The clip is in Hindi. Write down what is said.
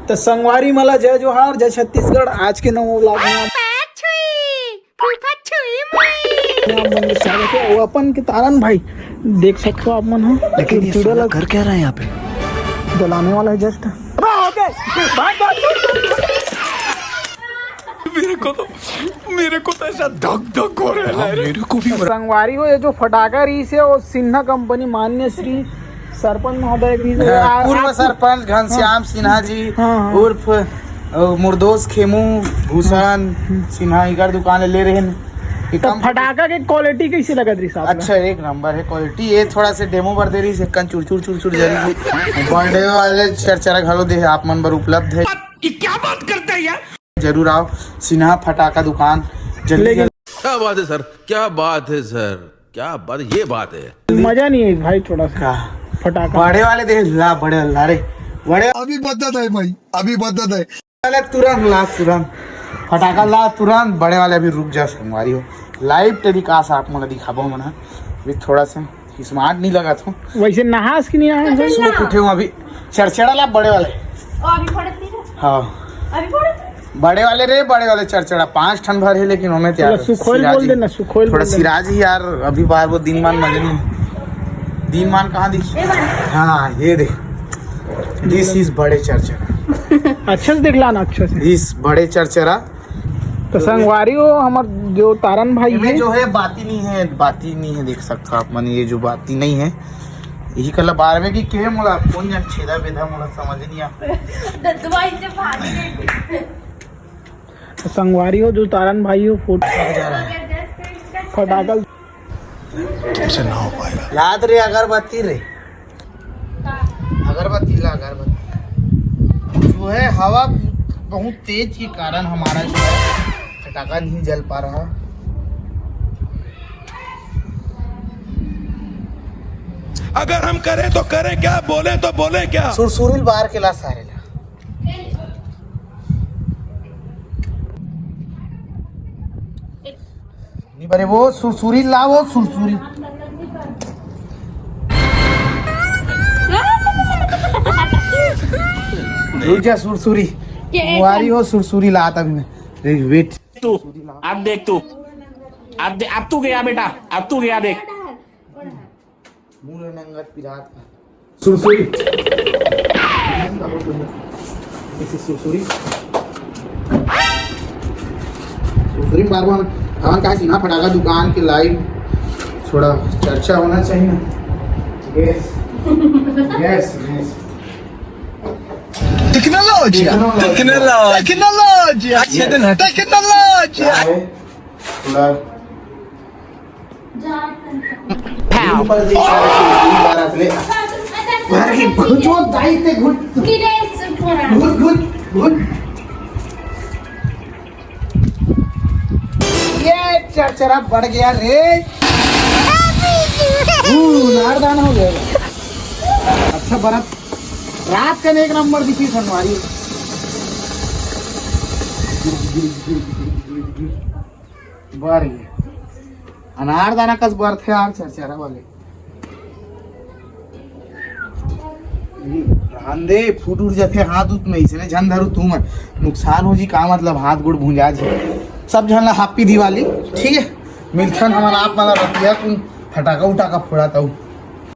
तर संगवारी मला जय जोहार, जय छत्तीसगढ़। आज के नवं व्लॉग में स्वागत है। वो अपन के तारन भाई देख सकते हो आप मन हो, लेकिन ये साला कर क्या रहा है यहाँ पे? जलाने वाला है जस्ट। मेरे को तो ऐसा धक धक हो रहा है। मेरे को भी संगवारी हो, ये जो फटाका रही से वो सिन्हा कंपनी मान्य श्री सरपंच महोदय भी पूर्व सरपंच घनश्याम सिन्हा जी उर्फ मुर्दोस खेमू भूषण सिन्हा इधर दुकान ले रहे हैं। तो फटाका की क्वालिटी कैसी लगा रही साहब? अच्छा एक नंबर है क्वालिटी। ये थोड़ा से डेमो बर दे रही है, कन चुर चुर चुर चुर जरी बर्थडे वाले चरचरा घलो दे आप मन बर उपलब्ध है। ये क्या बात करते हैं यार? जरूर आओ सिन्हा फटाका दुकान जल्दी। क्या बात है सर, क्या बात है सर, क्या बात, ये बात है। मजा नहीं है भाई थोड़ा सा फटाका बड़े वाले दे ला, बड़े ला रे बड़े अभी बदत है भाई, अभी बदत है। वाले तुरंत ला, तुरंत फटाका ला तुरंत। बड़े वाले अभी रुक जा, संगवारी हो लाइव टेलीकास्ट आप मुझे दिखाबो मना अभी थोड़ा सा स्मार्ट नहीं लगा था वैसे नहास की नहीं आया सुबह उठे हूँ अभी। चरचड़ा ला बड़े वाले। हाँ बड़े वाले रे, बड़े वाले चरचड़ा 5 टन भर है, लेकिन हमें तैयार सुखोल बोल देना, सुखोल थोड़ा सिराज ही यार। अभी बार वो दिन मान मजे नहीं। दिन मान कहाँ दिख? हाँ ये देख, दिस इज बड़े चरचड़ा। अच्छे से देख लाना, अच्छे से इस बड़े चरचड़ा। तो संगवारी हो हमार जो तारन भाई है जो है बाती नहीं है, बाती नहीं है देख सकता आप मन। ये जो बाती नहीं है यही कल 12वें की के मोला कौन जान छेदा बेधा मोला समझ नहीं आ। तो संगवारी हो जो तारन भाई हो फोटो फटाका तुमसे ना हो पाएगा। याद रे अगरबत्ती रे, अगरबत्ती ला अगरबत्ती। जो है हवा बहुत तेज के कारण हमारा जो है फटाका नहीं जल पा रहा। अगर हम करें तो करें क्या, बोले तो बोले क्या। सुरसुरील बाहर के ला सारे ला। नहीं बरे वो सुरसुरी ला, वो सुरसुरी रुक जा। सुरसुरी कुंवारी हो, सुरसुरी ला तभी मैं वेट। तू अब देख, तू अब तू गया बेटा, अब तू गया देख। मुंह नंगत पिरात सुरसुरी सुरसुरी सुरसुरी बार बार हवन का सीना फटाका दुकान के लाइव थोड़ा चर्चा होना चाहिए ना। Yes yes yes. Technology technology technology technology. थोड़ा ये चरचरा बढ़ गया रे, नारदाना हो गया। अच्छा बर्फ रात का एक नंबर दिखी संगवारी। बढ़ गया अनारदाना कस बर्थ है यार चरचरा वाले। ध्यान दे फूट उठ जाते हाथ उत में, इसने झन धरू तू मत नुकसान हो जी। का मतलब हाथ गुड़ भूंजा जी सब झन ला हैप्पी दिवाली। ठीक है मिलथन हमारा आप मतलब रतिया फटाका उटाका फोड़ा था।